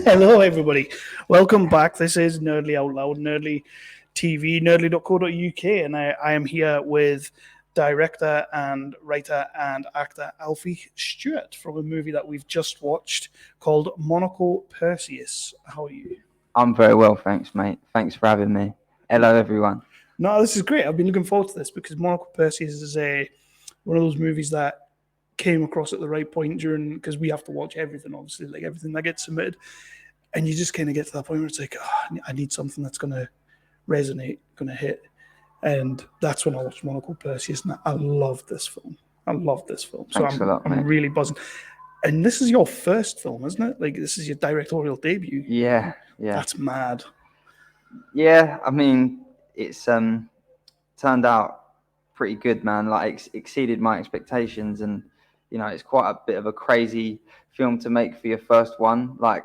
Hello, everybody. Welcome back. This is Nerdly Out Loud, Nerdly TV, nerdly.co.uk, and I am here with director and writer and actor Alfie Stewart from a movie that we've just watched called Monico Perseus. How are you? I'm very well, thanks, mate. Thanks for having me. Hello, everyone. No, this is great. I've been looking forward to this because Monico Perseus is one of those movies that came across at the right point during, because we have to watch everything, obviously, like everything that gets submitted. And you just kind of get to that point where it's like, I need something that's going to resonate, going to hit. And that's when I watched Monico Perseus, and I love this film. So Thanks a lot, I'm mate. really buzzing. And this is your first film, isn't it? Like, this is your directorial debut. Yeah. That's mad. Yeah, I mean, it's turned out pretty good, man. Like, exceeded my expectations, and it's quite a bit of a crazy film to make for your first one. Like,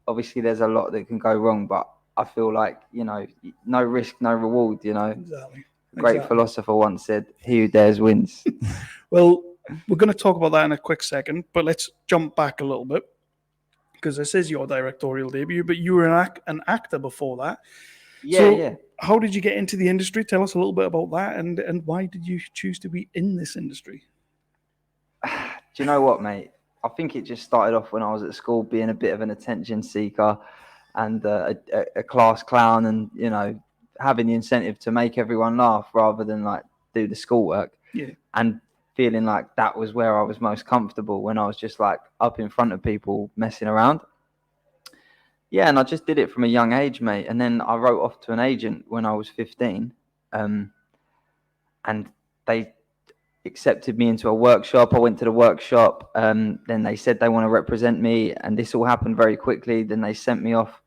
obviously, there's a lot that can go wrong, but I feel like no risk, no reward. Exactly. Great philosopher once said, "He who dares wins." Well, we're going to talk about that in a quick second, but let's jump back a little bit because this is your directorial debut, but you were an actor before that. Yeah. How did you get into the industry? Tell us a little bit about that, and why did you choose to be in this industry? Do you know what, mate? I think it just started off when I was at school, being a bit of an attention seeker and a class clown, and having the incentive to make everyone laugh rather than like do the schoolwork. Yeah. And feeling like that was where I was most comfortable, when I was just like up in front of people messing around. Yeah, and I just did it from a young age, mate. And then I wrote off to an agent when I was 15, and they accepted me into a workshop. I went to the workshop. Then they said they want to represent me, and this all happened very quickly. Then they sent me off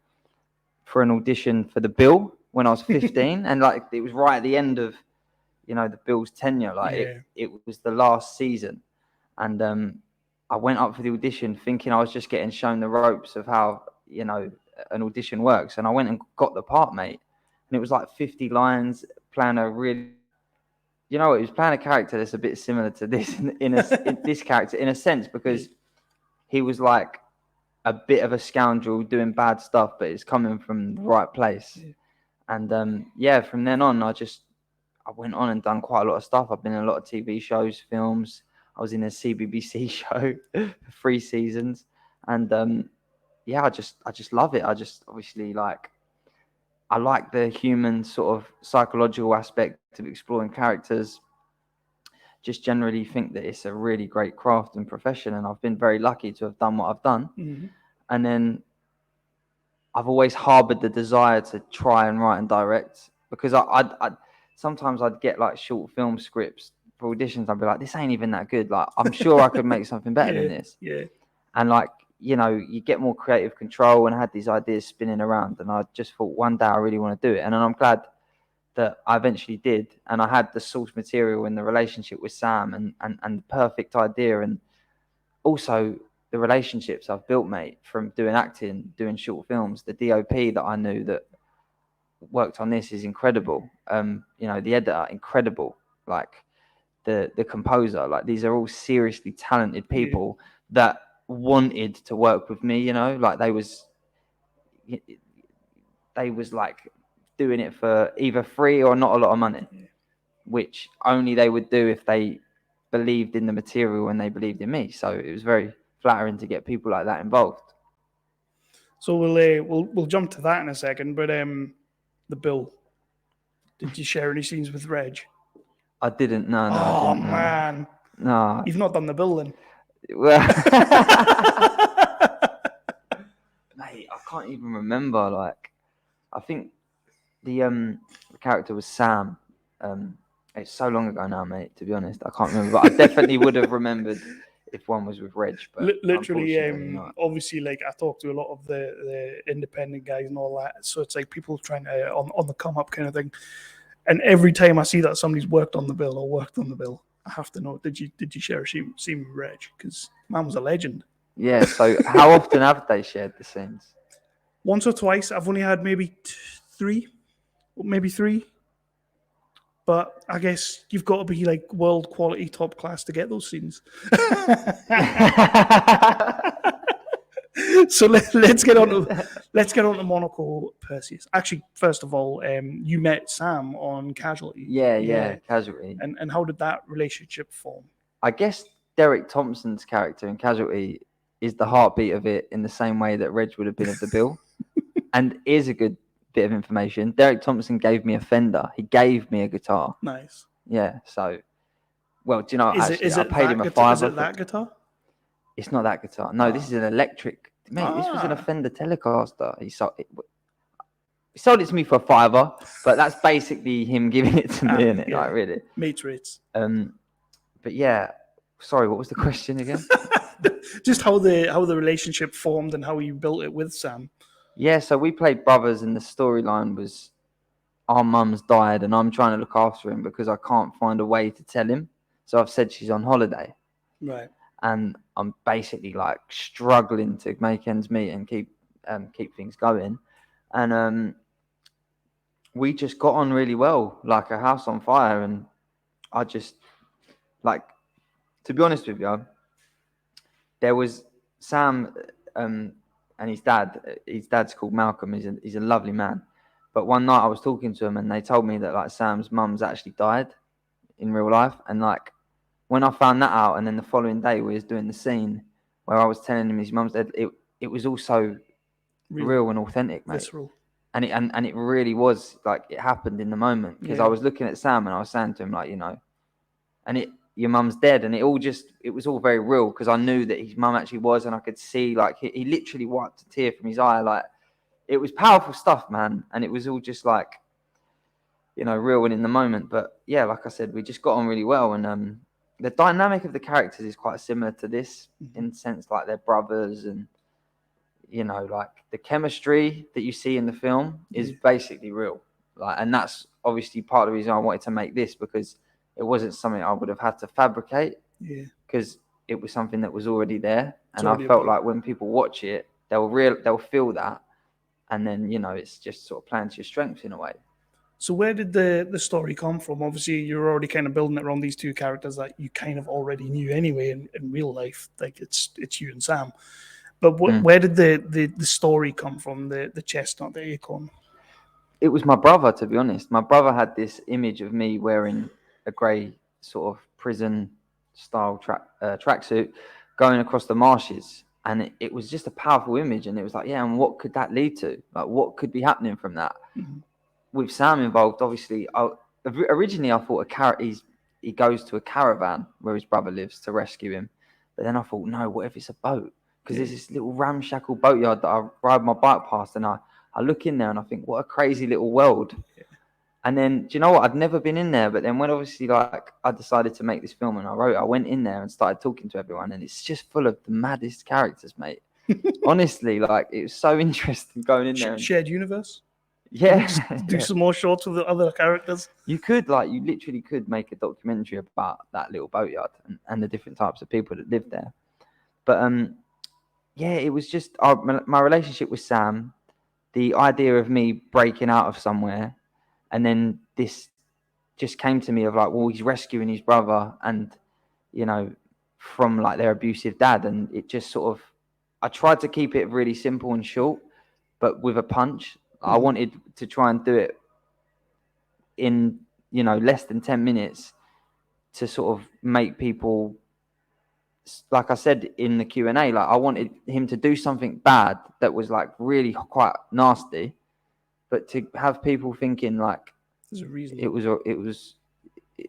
for an audition for the Bill when I was 15, and like it was right at the end of the Bill's tenure. Like it was the last season, and I went up for the audition thinking I was just getting shown the ropes of how an audition works, and I went and got the part, mate. And it was like 50 lines, playing a really, it was playing a character that's a bit similar to this in this character in a sense, because he was like a bit of a scoundrel doing bad stuff, but it's coming from the right place. And from then on, I went on and done quite a lot of stuff. I've been in a lot of TV shows, films. I was in a CBBC show for 3 seasons, and I just love it. I just obviously I like the human sort of psychological aspect of exploring characters. Just generally think that it's a really great craft and profession, and I've been very lucky to have done what I've done. Mm-hmm. And then I've always harbored the desire to try and write and direct, because I sometimes I'd get like short film scripts for auditions. I'd be like, this ain't even that good. Like, I'm sure I could make something better than this. Yeah. And like, you get more creative control, and I had these ideas spinning around, and I just thought one day I really want to do it. And I'm glad that I eventually did. And I had the source material and the relationship with Sam and the perfect idea. And also the relationships I've built, mate, from doing acting, doing short films. The DOP that I knew that worked on this is incredible. The editor, incredible. Like the composer, like these are all seriously talented people that wanted to work with me. Like they was like doing it for either free or not a lot of money, which only they would do if they believed in the material and they believed in me. So it was very flattering to get people like that involved. So we'll jump to that in a second, but the Bill. Did you share any scenes with Reg? I didn't. No. Oh man, no. You've not done the Bill then. Well, mate, I can't even remember. Like, I think the character was Sam. It's so long ago now, mate. To be honest, I can't remember. But I definitely would have remembered if one was with Reg. But literally, not. Obviously, like I talk to a lot of the independent guys and all that. So it's like people trying to on the come up kind of thing. And every time I see that somebody's worked on the Bill, I have to know, did you share a scene with Reg? Because man was a legend. Yeah. So how often have they shared the scenes? Once or twice. I've only had maybe 3. But I guess you've got to be like world quality, top class to get those scenes. So let's get on to Monico Perseus. Actually, first of all, you met Sam on Casualty. Yeah, Casualty. And how did that relationship form? I guess Derek Thompson's character in Casualty is the heartbeat of it, in the same way that Reg would have been of the bill. And here's a good bit of information. Derek Thompson gave me a Fender. He gave me a guitar. Nice. Yeah, so, well, do you know, I paid him a $5. Is it that guitar? It's not that guitar. No, this is an electric. Mate, this was in a Fender Telecaster. He sold it to me for $5, but that's basically him giving it to me, isn't it? Like, really. Mates rates. But yeah, sorry, what was the question again? Just how the relationship formed and how you built it with Sam. Yeah, so we played brothers, and the storyline was our mum's died, and I'm trying to look after him because I can't find a way to tell him. So I've said she's on holiday. Right. And I'm basically like struggling to make ends meet and keep things going. And we just got on really well, like a house on fire. And I just, like, to be honest with you, there was Sam and his dad. His dad's called Malcolm. He's a lovely man. But one night I was talking to him, and they told me that, like, Sam's mum's actually died in real life. And, like, when I found that out, and then the following day we was doing the scene where I was telling him his mum's dead, it was also real and authentic, mate. Visceral. And it really was, like, it happened in the moment, because I was looking at Sam and I was saying to him, like, you know, and your mum's dead, and it was all very real, because I knew that his mum actually was, and I could see, like, he literally wiped a tear from his eye. Like, it was powerful stuff, man, and it was all just, like, you know, real and in the moment. But yeah, like I said, we just got on really well, and the dynamic of the characters is quite similar to this, in the sense, like, they're brothers, and, you know, like, the chemistry that you see in the film is basically real. Like, and that's obviously part of the reason I wanted to make this, because it wasn't something I would have had to fabricate. Yeah. Because it was something that was already there, and I felt like when people watch it, they'll feel that, and then, you know, it's just sort of playing to your strengths in a way. So where did the story come from? Obviously, you're already kind of building it around these two characters that you kind of already knew anyway in real life. Like, it's you and Sam. But where did the story come from? The chestnut, the acorn? It was my brother, to be honest. My brother had this image of me wearing a grey sort of prison style tracksuit going across the marshes, and it was just a powerful image. And it was like, yeah, and what could that lead to? Like, what could be happening from that? Mm-hmm. With Sam involved, obviously, originally I thought he goes to a caravan where his brother lives to rescue him. But then I thought, no, what if it's a boat? Because there's this little ramshackle boatyard that I ride my bike past, and I look in there and I think, what a crazy little world. Yeah. And then, do you know what? I'd never been in there. But then when obviously, like, I decided to make this film and I went in there and started talking to everyone, and it's just full of the maddest characters, mate. Honestly, like, it was so interesting going in there. Shared universe? Yeah. Do some more shorts with the other characters. You literally could make a documentary about that little boatyard and the different types of people that live there. But yeah, it was just my relationship with Sam, the idea of me breaking out of somewhere, and then this just came to me of, like, well, he's rescuing his brother, and, you know, from, like, their abusive dad, and it just sort of, I tried to keep it really simple and short, but with a punch. I wanted to try and do it in, you know, less than 10 minutes to sort of make people, like I said in the Q&A, like, I wanted him to do something bad that was, like, really quite nasty, but to have people thinking, like, there's a reason.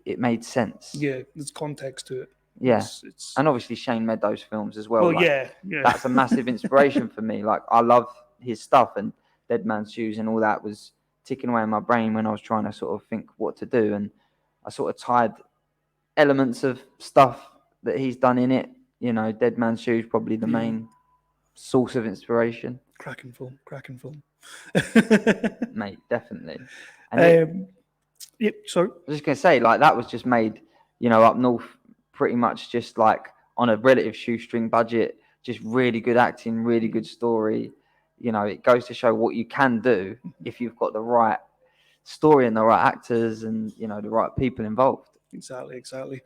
It made sense. Yeah, there's context to it. Yeah. And obviously Shane Meadows films as well. Well, like, yeah. That's a massive inspiration for me. Like, I love his stuff, and Dead Man's Shoes and all that was ticking away in my brain when I was trying to sort of think what to do. And I sort of tied elements of stuff that he's done in it. You know, Dead Man's Shoes, probably the main source of inspiration. Cracking film. Mate, definitely. And sorry. I was just going to say, like, that was just made, you know, up north, pretty much just, like, on a relative shoestring budget, just really good acting, really good story. You know, it goes to show what you can do if you've got the right story and the right actors and, you know, the right people involved. Exactly.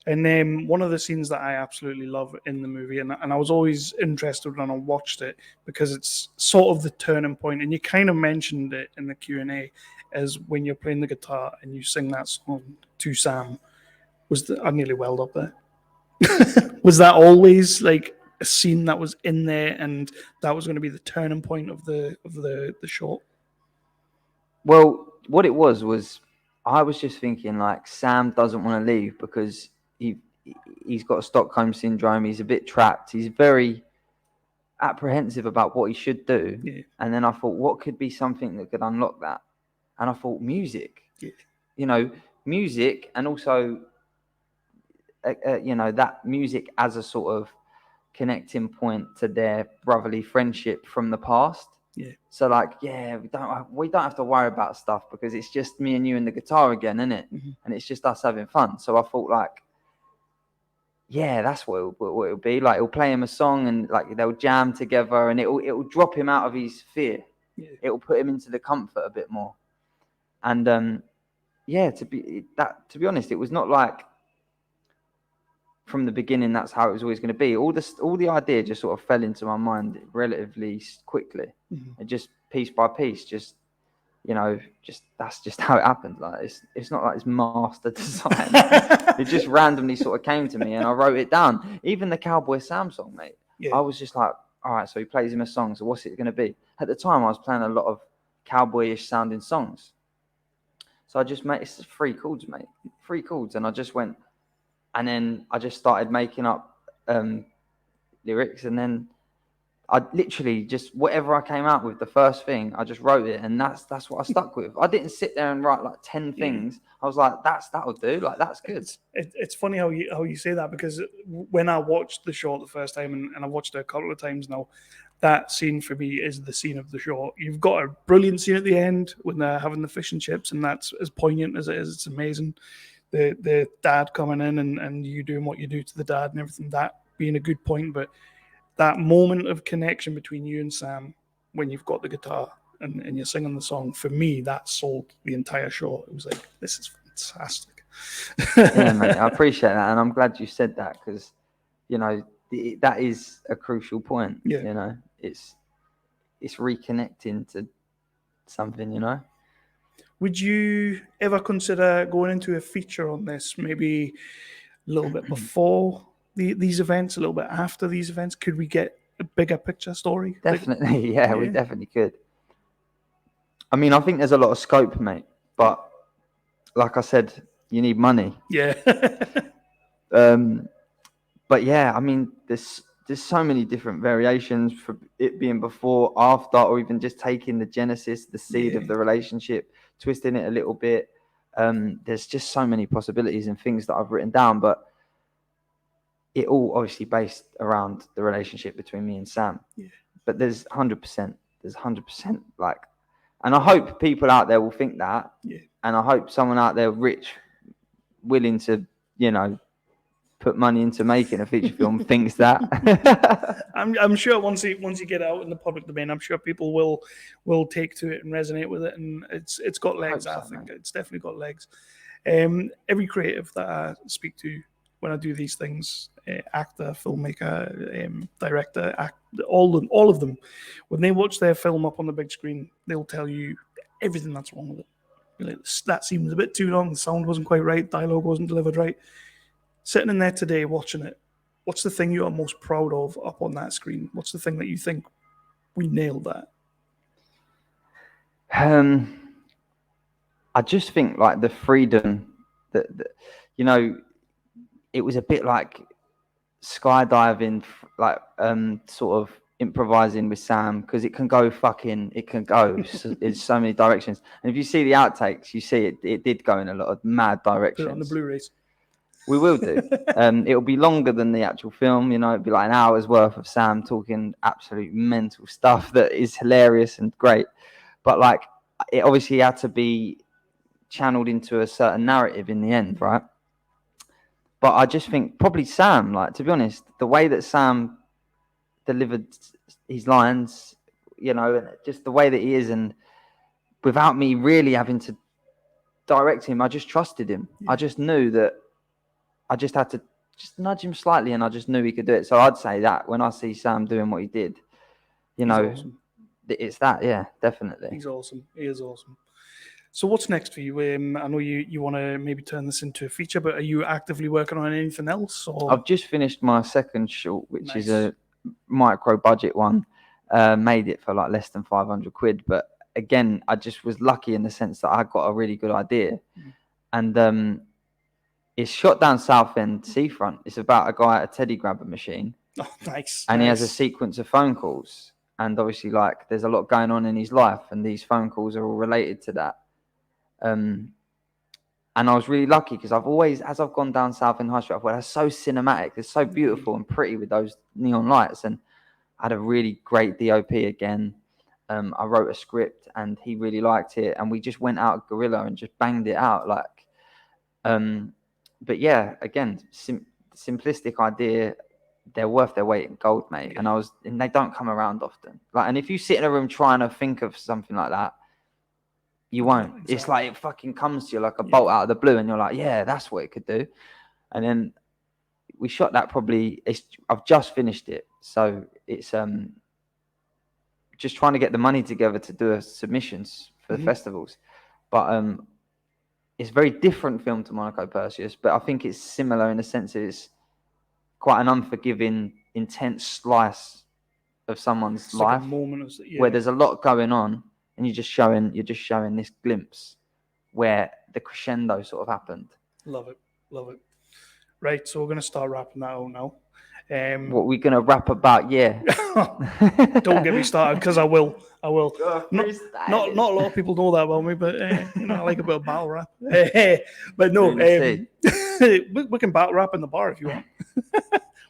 And then one of the scenes that I absolutely love in the movie, and I was always interested when I watched it because it's sort of the turning point, and you kind of mentioned it in the Q&A, as when you're playing the guitar and you sing that song to Sam. I nearly welled up there. Was that always like a scene that was in there, and that was going to be the turning point of the short? Well, what it was I was just thinking like Sam doesn't want to leave because he's got Stockholm syndrome. He's a bit trapped. He's very apprehensive about what he should do. Yeah. And then I thought, what could be something that could unlock that? And I thought music. Yeah. You know, music, and also that music as a sort of connecting point to their brotherly friendship from the past. Yeah. So like, yeah, we don't have to worry about stuff because it's just me and you and the guitar again, isn't it? Mm-hmm. And it's just us having fun. So I thought like, yeah, that's what it'll be. Like he'll play him a song and like they'll jam together, and it'll drop him out of his fear. Yeah. It'll put him into the comfort a bit more. And yeah, to be honest, it was not like from the beginning that's how it was always going to be. All the idea just sort of fell into my mind relatively quickly. Mm-hmm. And just piece by piece, just that's just how it happened. Like it's not like it's master design. It just randomly sort of came to me and I wrote it down. Even the Cowboy Sam song, mate. Yeah. I was just like, all right, so he plays him a song, so what's it going to be? At the time I was playing a lot of cowboyish sounding songs, so I just made it's 3 chords, mate. 3 chords, and I just went, and then I just started making up lyrics, and then I literally just whatever I came out with, the first thing, I just wrote it, and that's what I stuck with. I didn't sit there and write like 10 things. I was like, that'll do. Like that's good. It's funny how you say that, because when I watched the short the first time, and I watched it a couple of times now, that scene for me is the scene of the short. You've got a brilliant scene at the end when they're having the fish and chips, and that's as poignant as it is. It's amazing. The dad coming in and you doing what you do to the dad and everything, that being a good point, but that moment of connection between you and Sam when you've got the guitar and you're singing the song, for me, that sold the entire show. It was like, this is fantastic. Yeah, mate, I appreciate that, and I'm glad you said that, because that is a crucial point. Yeah. It's reconnecting to something. Would you ever consider going into a feature on this, maybe a little bit before these events, a little bit after these events? Could we get a bigger picture story? Definitely, yeah, we definitely could. I mean, I think there's a lot of scope, mate, but like I said, you need money. Yeah. But yeah, I mean, there's so many different variations for it being before, after, or even just taking the genesis, the seed of the relationship, twisting it a little bit. There's just so many possibilities and things that I've written down, but it all obviously based around the relationship between me and Sam. Yeah. But there's 100% like, and I hope people out there will think that. Yeah. And I hope someone out there rich, willing to, put money into making a feature film thinks that. I'm sure once you get out in the public domain, I'm sure people will take to it and resonate with it, and it's got legs. I think it's definitely got legs. Every creative that I speak to when I do these things, actor, filmmaker, director, all of them, when they watch their film up on the big screen, they'll tell you everything that's wrong with it. Like, that scene was a bit too long, the sound wasn't quite right, dialogue wasn't delivered right. Sitting in there today watching it, what's the thing you are most proud of up on that screen? What's the thing that you think we nailed that? I just think like the freedom that it was a bit like skydiving, like sort of improvising with Sam, because it can go in so many directions. And if you see the outtakes, you see it did go in a lot of mad directions. Put it on the Blu-rays. We will do. It'll be longer than the actual film, it'll be like an hour's worth of Sam talking absolute mental stuff that is hilarious and great. But like, it obviously had to be channeled into a certain narrative in the end, right? But I just think probably Sam, like, to be honest, the way that Sam delivered his lines, and just the way that he is, and without me really having to direct him, I just trusted him. Yeah. I just knew that I just had to just nudge him slightly, and I just knew he could do it. So I'd say that when I see Sam doing what he did, you know, awesome. it's that, yeah, definitely. He's awesome. He is awesome. So what's next for you? I know you want to maybe turn this into a feature, but are you actively working on anything else? Or I've just finished my second short, which is Nice. a micro budget one. Made it for like less than 500 quid. But again, I just was lucky in the sense that I got a really good idea. And it's shot down Southend seafront. It's about a guy at a teddy grabber machine. Oh, nice. And he has a sequence of phone calls. And obviously, like, there's a lot going on in his life, and these phone calls are all related to that. And I was really lucky because I've always, as I've gone down Southend High Street, I've thought, that's so cinematic. It's so beautiful and pretty with those neon lights. And I had a really great DOP again. I wrote a script, and he really liked it. And we just went out guerrilla and just banged it out. Like, but yeah, again, simplistic idea. They're worth their weight in gold, mate. And they don't come around often. Like, and if you sit in a room trying to think of something like that, you won't. Exactly. It's like it fucking comes to you like a bolt out of the blue, and you're like, yeah, that's what it could do. And then we shot that probably. I've just finished it, so it's just trying to get the money together to do submissions for the festivals. But it's a very different film to Monico Perseus, but I think it's similar in the sense that it's quite an unforgiving, intense slice of someone's life, like a moment of, where there's a lot going on, and you're just showing this glimpse where the crescendo sort of happened. Love it. Right, so we're going to start wrapping that out now. What we're going to rap about, yeah. Don't get me started, because I will. Not a lot of people know that about me, but I like a bit of battle rap. But no, we can battle rap in the bar if you want.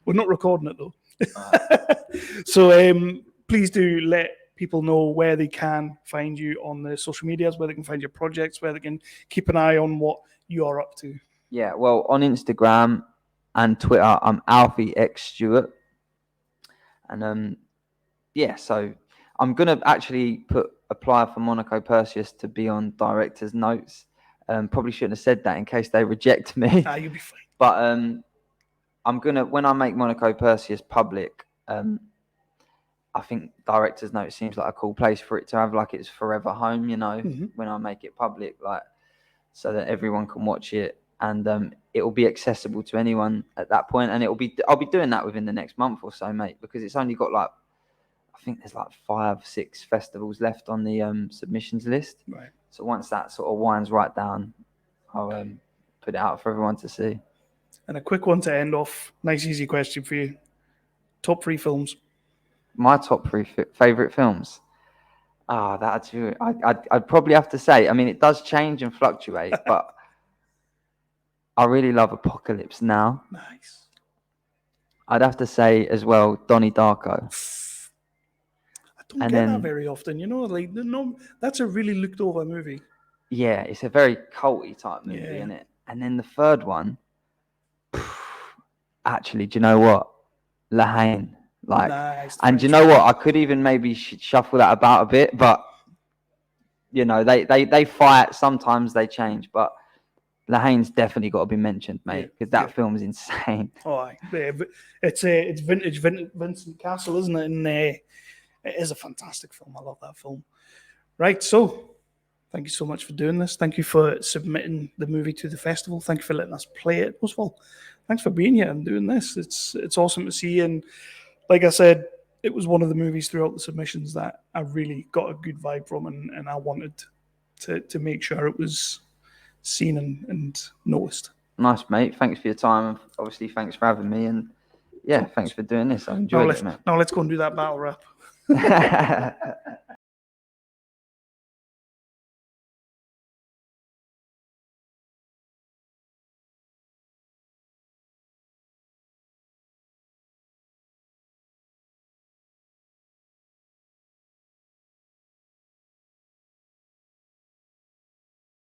We're not recording it though. So please do let people know where they can find you on the social medias, where they can find your projects, where they can keep an eye on what you are up to. Yeah, well, on Instagram and Twitter, I'm Alfie Stewart. And so I'm going to actually apply for Monico Perseus to be on director's notes. Probably shouldn't have said that in case they reject me. You'll be fine. But I'm going to, when I make Monico Perseus public, I think director's note seems like a cool place for it to have like its forever home, when I make it public, like, so that everyone can watch it. And it will be accessible to anyone at that point. And I'll be doing that within the next month or so, mate, because it's only got like, I think there's like 5-6 festivals left on the submissions list. Right. So once that sort of winds right down, I'll put it out for everyone to see. And a quick one to end off. Nice, easy question for you. Top 3 films. My top 3 favourite films. That's you. I'd probably have to say, I mean, it does change and fluctuate, but I really love Apocalypse Now. Nice. I'd have to say as well, Donnie Darko. I don't get that very often, that's a really looked over movie. Yeah, it's a very culty type movie, isn't it? And then the third one, actually, do you know what? La Haine. Nice. And do you know what? I could even maybe shuffle that about a bit, but they fight. Sometimes they change, but La Haine's definitely got to be mentioned, mate, because that film is insane. Oh, it's vintage Vincent Castle, isn't it? And it is a fantastic film. I love that film. Right, so thank you so much for doing this. Thank you for submitting the movie to the festival. Thank you for letting us play it. Most of all, thanks for being here and doing this. It's awesome to see. And like I said, it was one of the movies throughout the submissions that I really got a good vibe from, and I wanted to make sure it was seen and noticed. Nice, mate. Thanks for your time. Obviously, thanks for having me. And yeah, thanks for doing this. I enjoyed it, mate. Now let's go and do that battle rap.